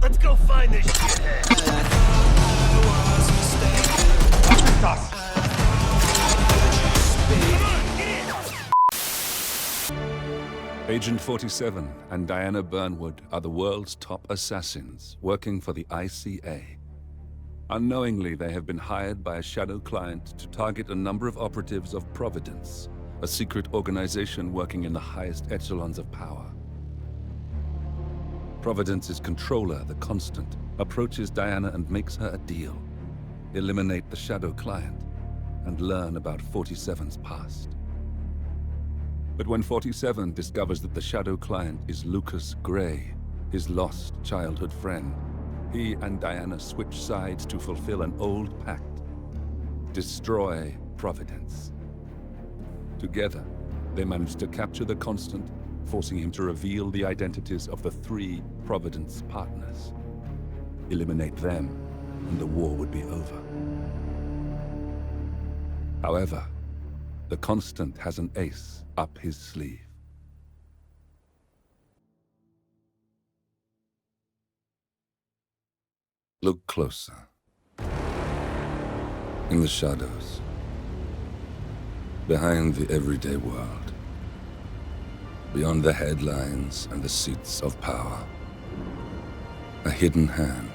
Let's go find this shithead. Agent 47 and Diana Burnwood are the world's top assassins working for the ICA. Unknowingly, they have been hired by a shadow client to target a number of operatives of Providence, a secret organization working in the highest echelons of power. Providence's controller, the Constant, approaches Diana and makes her a deal. Eliminate the shadow client and learn about 47's past. But when 47 discovers that the shadow client is Lucas Gray, his lost childhood friend, he and Diana switch sides to fulfill an old pact: destroy Providence. Together, they manage to capture the Constant, forcing him to reveal the identities of the 3 Providence partners. Eliminate them, and the war would be over. However, the Constant has an ace up his sleeve. Look closer. In the shadows. Behind the everyday world. Beyond the headlines and the seats of power. A hidden hand.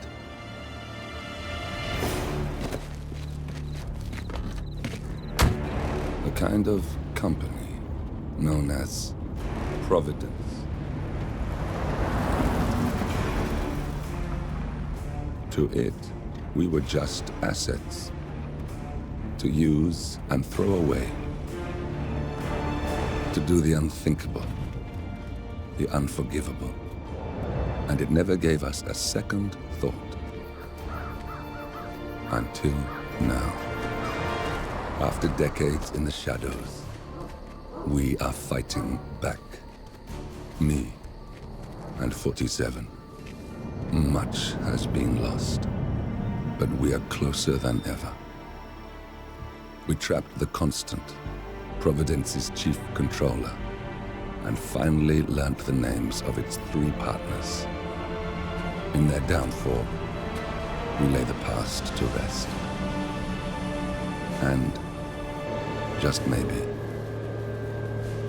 A kind of company known as Providence. To it, we were just assets. To use and throw away. To do the unthinkable. The unforgivable. And it never gave us a second thought. Until now. After decades in the shadows, we are fighting back. Me and 47. Much has been lost, but we are closer than ever. We trapped the Constant, Providence's chief controller, and finally learnt the names of its 3 partners. In their downfall, we lay the past to rest. And, just maybe,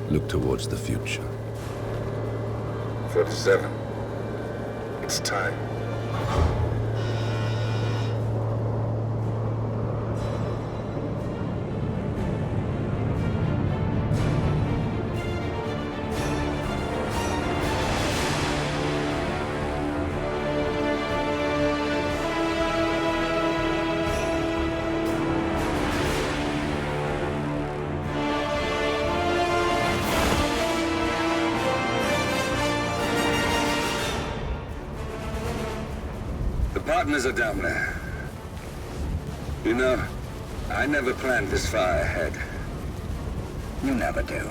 look towards the future. 47. It's time. Partners are down there. You know, I never planned this far ahead. You never do.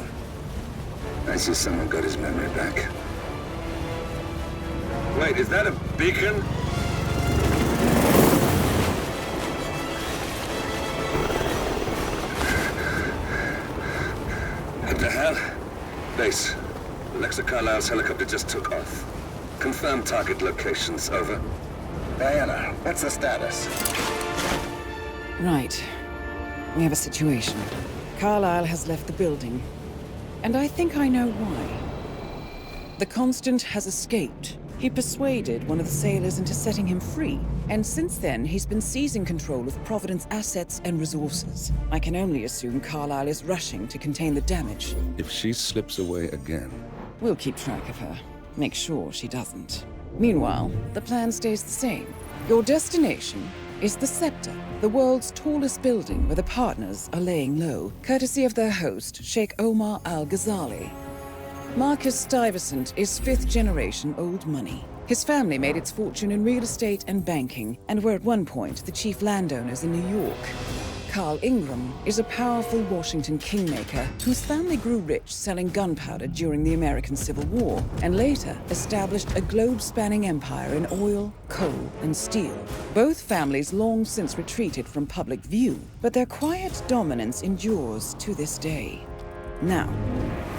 I see someone got his memory back. Wait, is that a beacon? What the hell? Base. Alexa Carlisle's helicopter just took off. Confirm target locations, over. Diana, what's the status? Right. We have a situation. Carlisle has left the building. And I think I know why. The Constant has escaped. He persuaded one of the sailors into setting him free. And since then, he's been seizing control of Providence assets and resources. I can only assume Carlisle is rushing to contain the damage. If she slips away again... We'll keep track of her. Make sure she doesn't. Meanwhile, the plan stays the same. Your destination is the Scepter, the world's tallest building where the partners are laying low, courtesy of their host, Sheikh Omar Al-Ghazali. Marcus Stuyvesant is 5th-generation old money. His family made its fortune in real estate and banking, and were at one point the chief landowners in New York. Carl Ingram is a powerful Washington kingmaker whose family grew rich selling gunpowder during the American Civil War, and later established a globe-spanning empire in oil, coal, and steel. Both families long since retreated from public view, but their quiet dominance endures to this day. Now,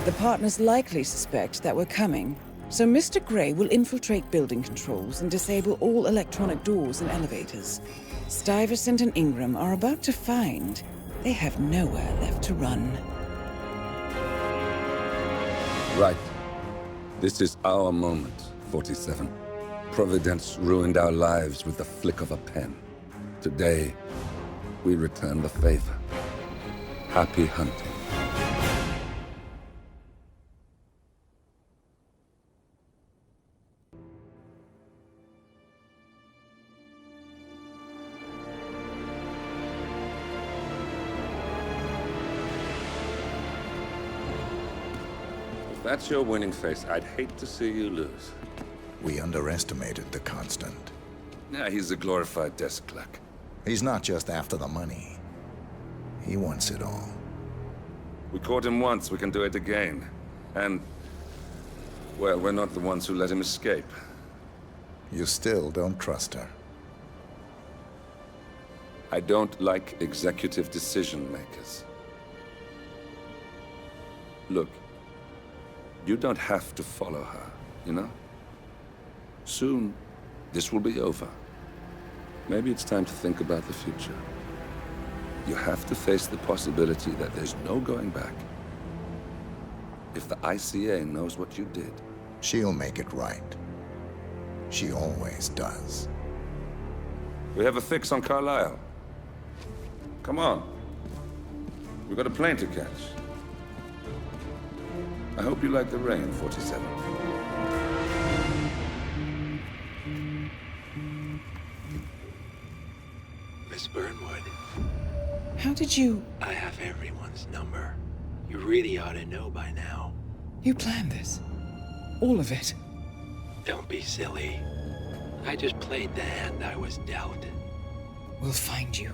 the partners likely suspect that we're coming, So Mr. Grey will infiltrate building controls and disable all electronic doors and elevators. Stuyvesant and Ingram are about to find they have nowhere left to run. Right. This is our moment, 47. Providence ruined our lives with the flick of a pen. Today, we return the favor. Happy hunting. If that's your winning face, I'd hate to see you lose. We underestimated the Constant. Yeah, he's a glorified desk clerk. He's not just after the money. He wants it all. We caught him once, we can do it again. And, well, we're not the ones who let him escape. You still don't trust her. I don't like executive decision makers. Look, you don't have to follow her, you know? Soon, this will be over. Maybe it's time to think about the future. You have to face the possibility that there's no going back. If the ICA knows what you did... She'll make it right. She always does. We have a fix on Carlisle. Come on. We've got a plane to catch. I hope you like the rain, 47. Miss Burnwood, How did you... I have everyone's number. You really ought to know by now. You planned this? All of it? Don't be silly. I just played the hand I was dealt. We'll find you.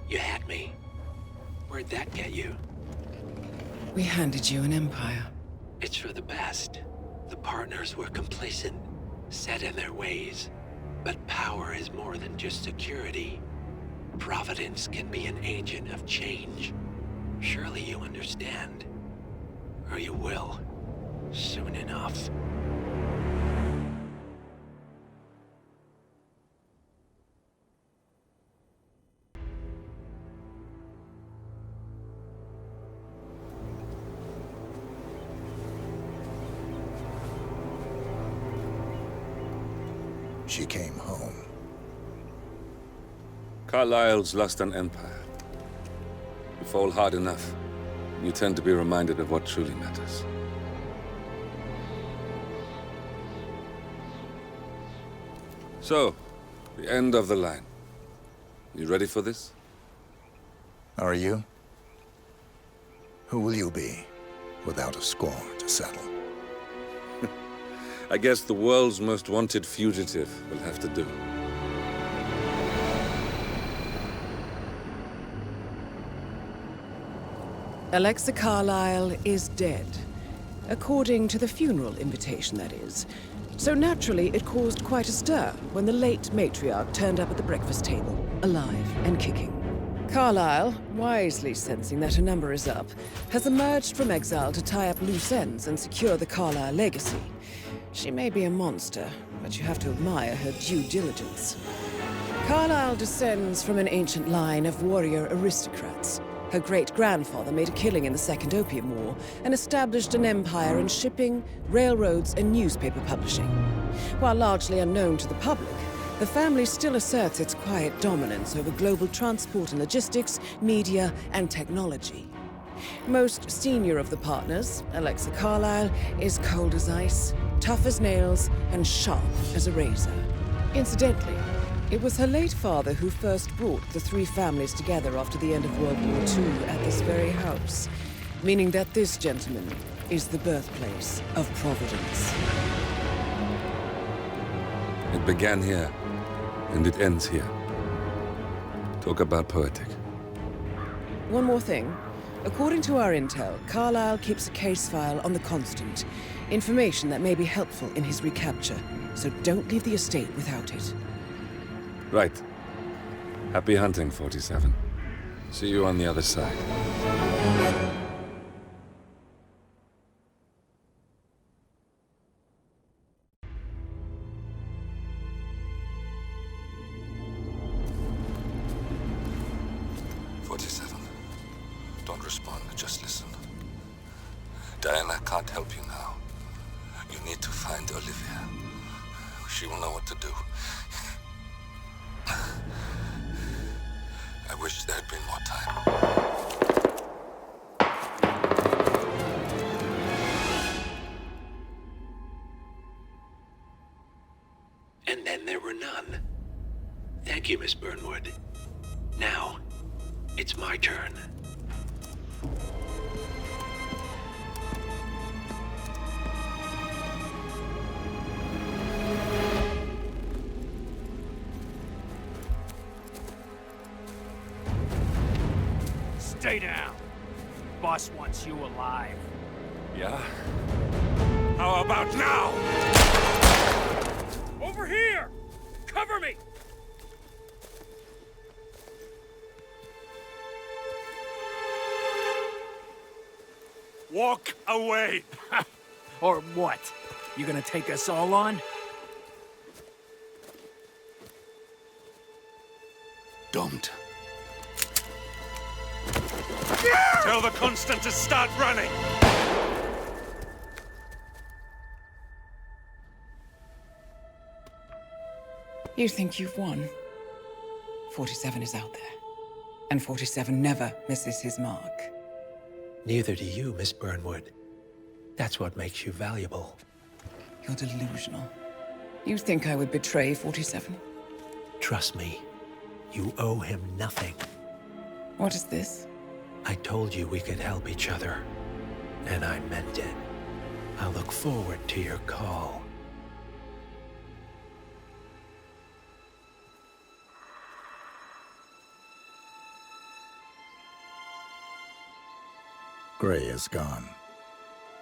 You had me. Where'd that get you? We handed you an empire. It's for the best. The partners were complacent, set in their ways. But power is more than just security. Providence can be an agent of change. Surely you understand. Or you will. Soon enough. She came home. Carlisle's lost an empire. You fall hard enough, you tend to be reminded of what truly matters. So, the end of the line. You ready for this? Are you? Who will you be, without a score to settle? I guess the world's most wanted fugitive will have to do. Alexa Carlisle is dead. According to the funeral invitation, that is. So naturally, it caused quite a stir when the late matriarch turned up at the breakfast table, alive and kicking. Carlisle, wisely sensing that her number is up, has emerged from exile to tie up loose ends and secure the Carlisle legacy. She may be a monster, but you have to admire her due diligence. Carlisle descends from an ancient line of warrior aristocrats. Her great-grandfather made a killing in the Second Opium War and established an empire in shipping, railroads, and newspaper publishing. While largely unknown to the public, the family still asserts its quiet dominance over global transport and logistics, media, and technology. Most senior of the partners, Alexa Carlisle, is cold as ice, tough as nails, and sharp as a razor. Incidentally, it was her late father who first brought the three families together after the end of World War II at this very house, meaning that this gentleman is the birthplace of Providence. It began here, and it ends here. Talk about poetic. One more thing. According to our intel, Carlisle keeps a case file on the Constant. Information that may be helpful in his recapture, so don't leave the estate without it. Right. Happy hunting, 47. See you on the other side. respond, just listen. Diana can't help you now. You need to find Olivia. She will know what to do. I wish there had been more time. And then there were none. Thank you, Miss Burnwood. Now, it's my turn. Stay down. Boss wants you alive. Yeah? How about now? Over here! Cover me! Walk away! Or what? You gonna take us all on? Don't. Tell the Constant to start running! You think you've won? 47 is out there. And 47 never misses his mark. Neither do you, Miss Burnwood. That's what makes you valuable. You're delusional. You think I would betray 47? Trust me, you owe him nothing. What is this? I told you we could help each other, and I meant it. I look forward to your call. Gray is gone.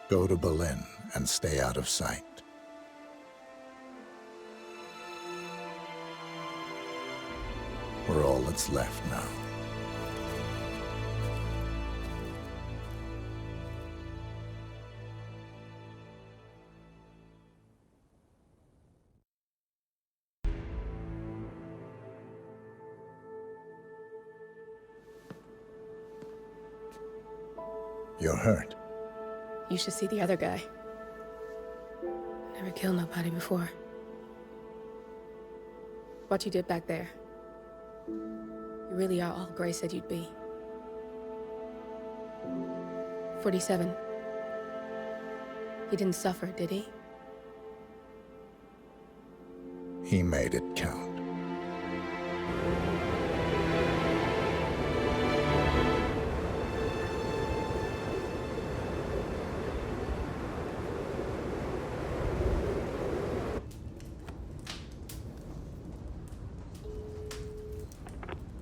Go to Berlin and stay out of sight. We're all that's left now. You're hurt. You should see the other guy. Never killed nobody before. What you did back there. You really are all Gray said you'd be. 47. He didn't suffer, did he? He made it count.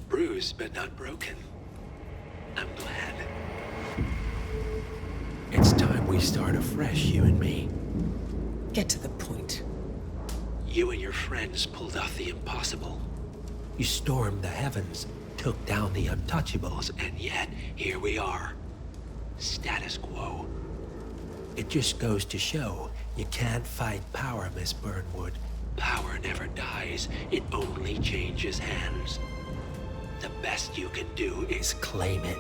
Bruised but not broken. I'm glad. It's time we start afresh, you and me. Get to the point. You and your friends pulled off the impossible. You stormed the heavens, took down the untouchables, and yet here we are. Status quo. It just goes to show you can't fight power, Miss Burnwood. Power never dies, it only changes hands. The best you can do is claim it.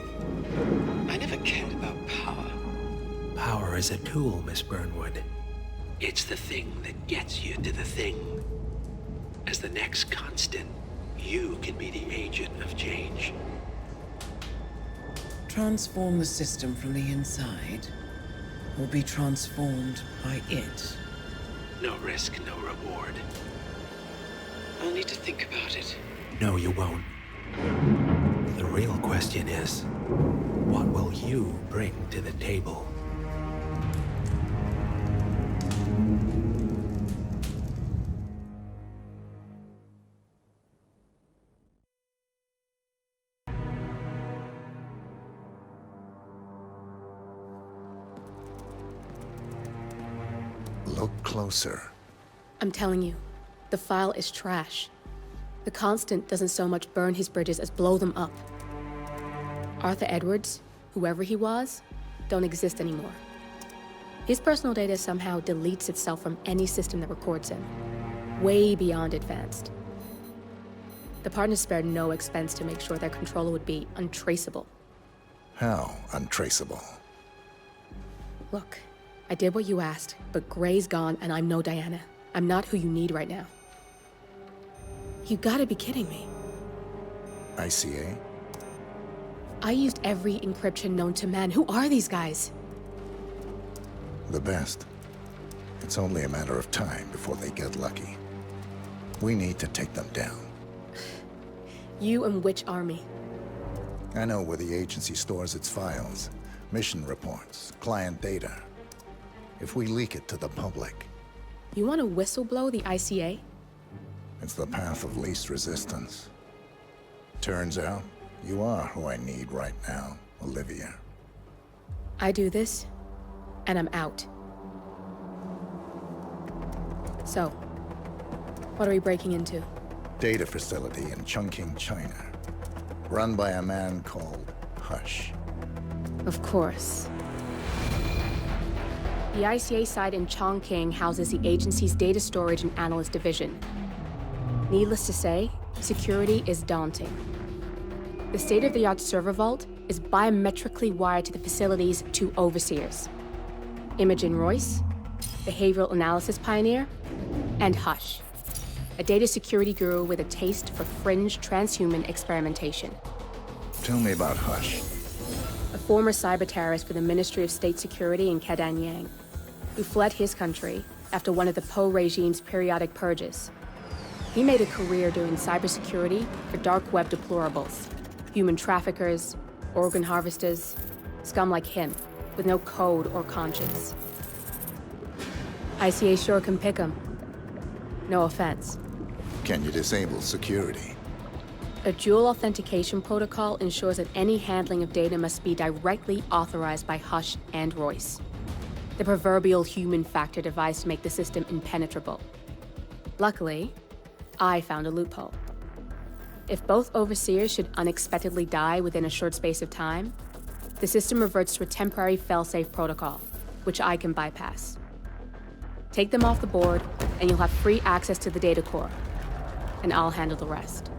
I never cared about power. Power is a tool, Miss Burnwood. It's the thing that gets you to the thing. As the next constant, you can be the agent of change. Transform the system from the inside, or be transformed by it. No risk, no reward. I'll need to think about it. No, you won't. The real question is, what will you bring to the table? Look closer. I'm telling you, the file is trash. The Constant doesn't so much burn his bridges as blow them up. Arthur Edwards, whoever he was, don't exist anymore. His personal data somehow deletes itself from any system that records him. Way beyond advanced. The partners spared no expense to make sure their controller would be untraceable. How untraceable? Look, I did what you asked, but Gray's gone and I'm no Diana. I'm not who you need right now. You gotta be kidding me. ICA? I used every encryption known to man. Who are these guys? The best. It's only a matter of time before they get lucky. We need to take them down. You and which army? I know where the agency stores its files, mission reports, client data. If we leak it to the public... You want to whistleblow the ICA? It's the path of least resistance. Turns out, you are who I need right now, Olivia. I do this, and I'm out. So, what are we breaking into? Data facility in Chongqing, China. Run by a man called Hush. Of course. The ICA site in Chongqing houses the agency's data storage and analyst division. Needless to say, security is daunting. The state-of-the-art server vault is biometrically wired to the facility's 2 overseers. Imogen Royce, behavioral analysis pioneer, and Hush, a data security guru with a taste for fringe transhuman experimentation. Tell me about Hush. A former cyber terrorist for the Ministry of State Security in Kedanyang, who fled his country after one of the Po regime's periodic purges. He made a career doing cybersecurity for dark web deplorables, human traffickers, organ harvesters, scum like him, with no code or conscience. ICA sure can pick 'em. No offense. Can you disable security? A dual authentication protocol ensures that any handling of data must be directly authorized by Hush and Royce. The proverbial human factor device to make the system impenetrable. Luckily, I found a loophole. If both overseers should unexpectedly die within a short space of time, the system reverts to a temporary failsafe protocol, which I can bypass. Take them off the board, and you'll have free access to the data core. And I'll handle the rest.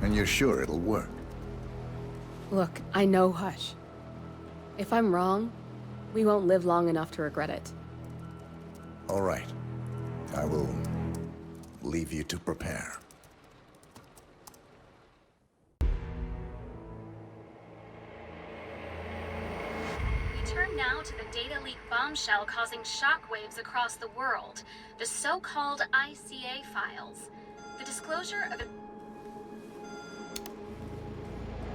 And you're sure it'll work? Look, I know Hush. If I'm wrong, we won't live long enough to regret it. All right. I will leave you to prepare. We turn now to the data leak bombshell causing shockwaves across the world, the so-called ICA files. The disclosure of a...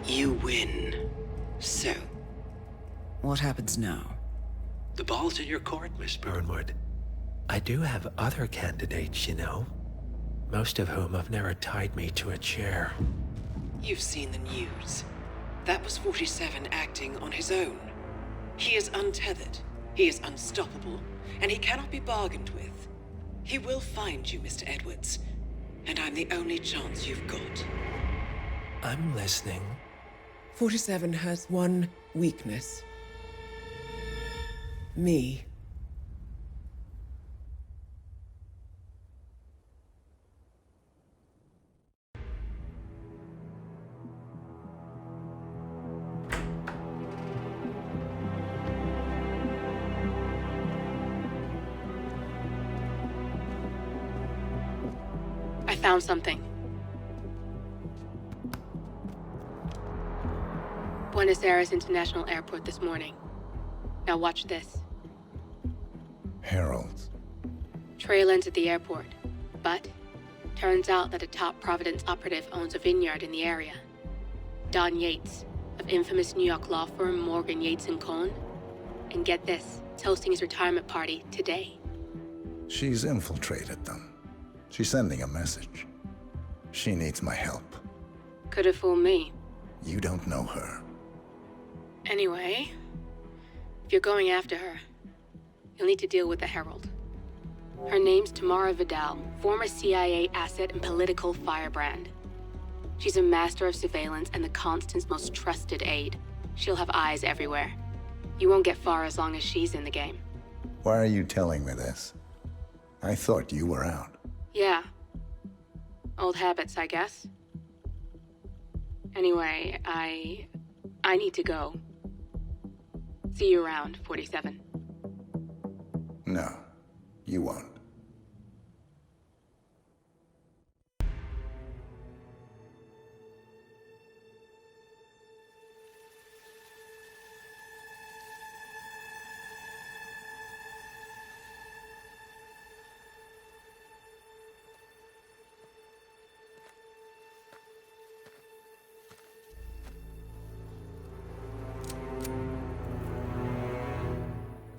You win. So, What happens now? the ball's in your court, Miss Burnwood. I do have other candidates, you know. Most of whom have never tied me to a chair. You've seen the news. That was 47 acting on his own. He is untethered, he is unstoppable, and he cannot be bargained with. He will find you, Mr. Edwards, and I'm the only chance you've got. I'm listening. 47 has one weakness. Me. I found something. Buenos Aires International Airport this morning. Now watch this. Heralds. Trail ends at the airport, but turns out that a top Providence operative owns a vineyard in the area. Don Yates, of infamous New York law firm Morgan, Yates & Cohn. And get this, is hosting his retirement party today. She's infiltrated them. She's sending a message. She needs my help. Could have fooled me. You don't know her. Anyway, if you're going after her, you'll need to deal with the Herald. Her name's Tamara Vidal, former CIA asset and political firebrand. She's a master of surveillance and the Constant's most trusted aide. She'll have eyes everywhere. You won't get far as long as she's in the game. Why are you telling me this? I thought you were out. Yeah. Old habits, I guess. Anyway, I need to go. See you around, 47. No, you won't.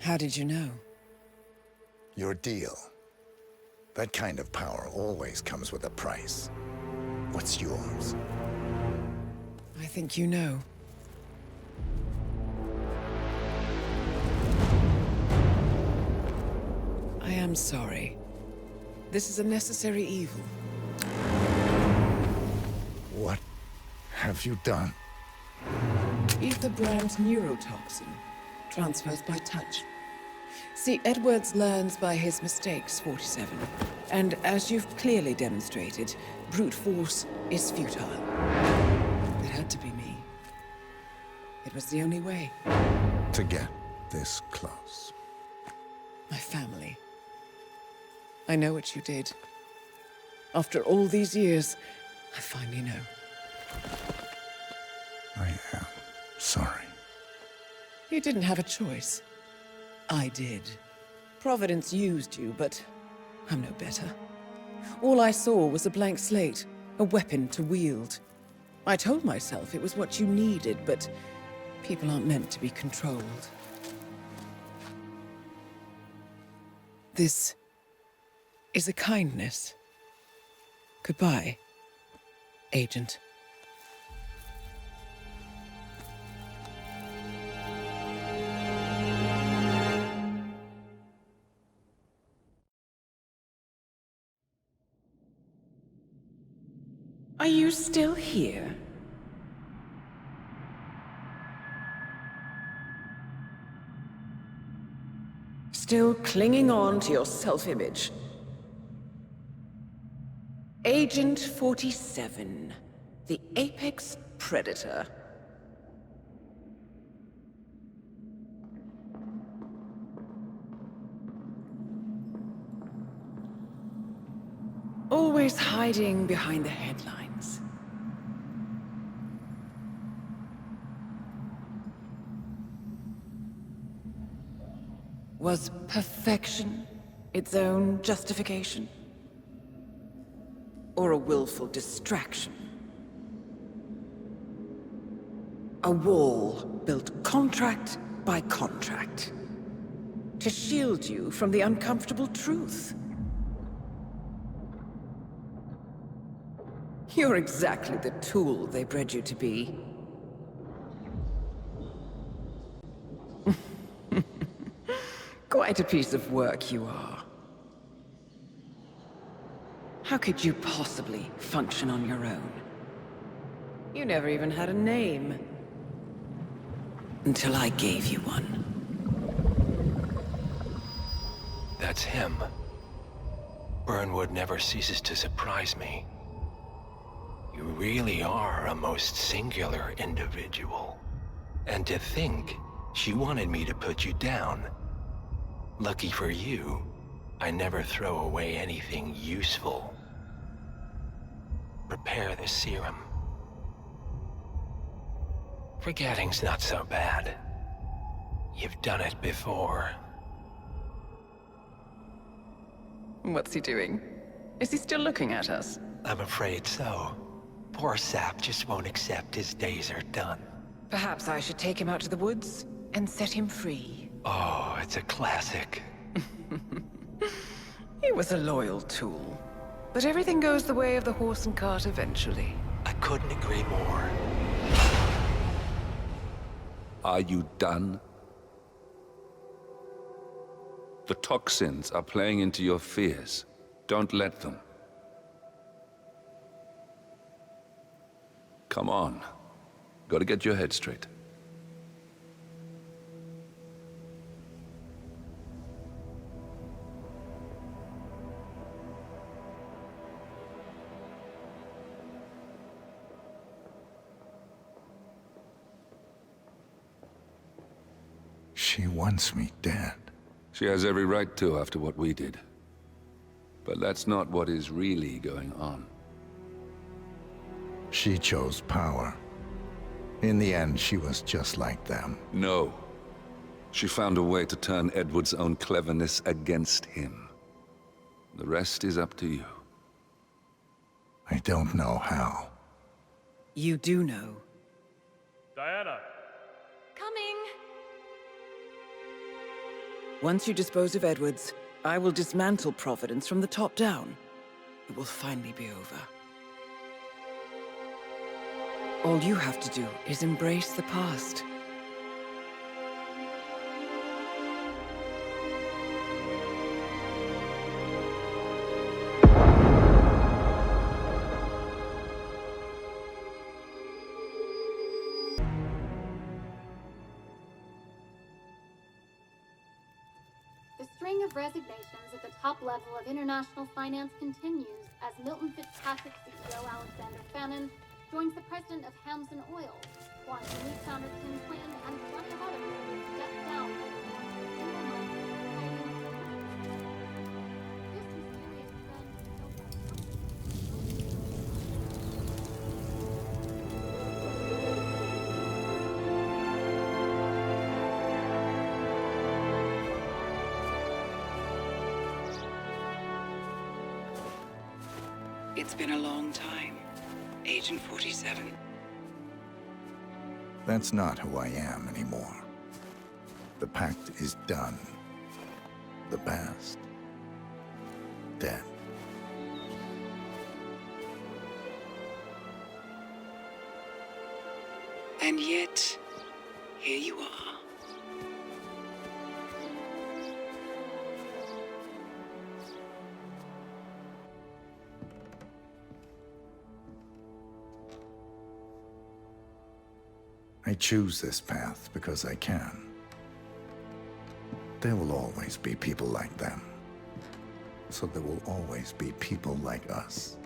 How did you know? Your deal. That kind of power always comes with a price. What's yours? I think you know. I am sorry. This is a necessary evil. What have you done? Ether brand neurotoxin transfers by touch. See, Edwards learns by his mistakes, 47. And as you've clearly demonstrated, brute force is futile. It had to be me. It was the only way. To get this close. My family. I know what you did. After all these years, I finally know. I am sorry. You didn't have a choice. I did. Providence used you, but I'm no better. All I saw was a blank slate, a weapon to wield. I told myself it was what you needed, but people aren't meant to be controlled. This is a kindness. Goodbye, Agent. Are you still here? Still clinging on to your self-image? Agent 47, the apex predator. Always hiding behind the headlines. Was perfection its own justification? Or a willful distraction? A wall built contract by contract to shield you from the uncomfortable truth. You're exactly the tool they bred you to be. Quite a piece of work you are. How could you possibly function on your own? You never even had a name. Until I gave you one. That's him. Burnwood never ceases to surprise me. You really are a most singular individual. And to think she wanted me to put you down. Lucky for you, I never throw away anything useful. Prepare the serum. Forgetting's not so bad. You've done it before. What's he doing? Is he still looking at us? I'm afraid so. Poor sap just won't accept his days are done. Perhaps I should take him out to the woods and set him free. Oh, it's a classic. He was a loyal tool. But everything goes the way of the horse and cart eventually. I couldn't agree more. Are you done? The toxins are playing into your fears. Don't let them. Come on. Gotta get your head straight. She wants me dead. She has every right to after what we did. But that's not what is really going on. She chose power. In the end, she was just like them. No. She found a way to turn Edward's own cleverness against him. The rest is up to you. I don't know how. You do know. Diana! Coming! Once you dispose of Edwards, I will dismantle Providence from the top down. It will finally be over. All you have to do is embrace the past. The string of resignations at the top level of international finance continues as Milton Fitzpatrick CEO Alexander Fannin joins the president of Hamson Oil, Quantum Leap founder Tim Quinn, and plenty of others who step down. It's been a long time, Agent 47. That's not who I am anymore. The pact is done. The past, dead. And yet, here you are. I choose this path because I can. There will always be people like them. So there will always be people like us.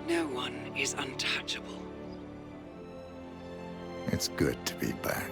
No one is untouchable. It's good to be back.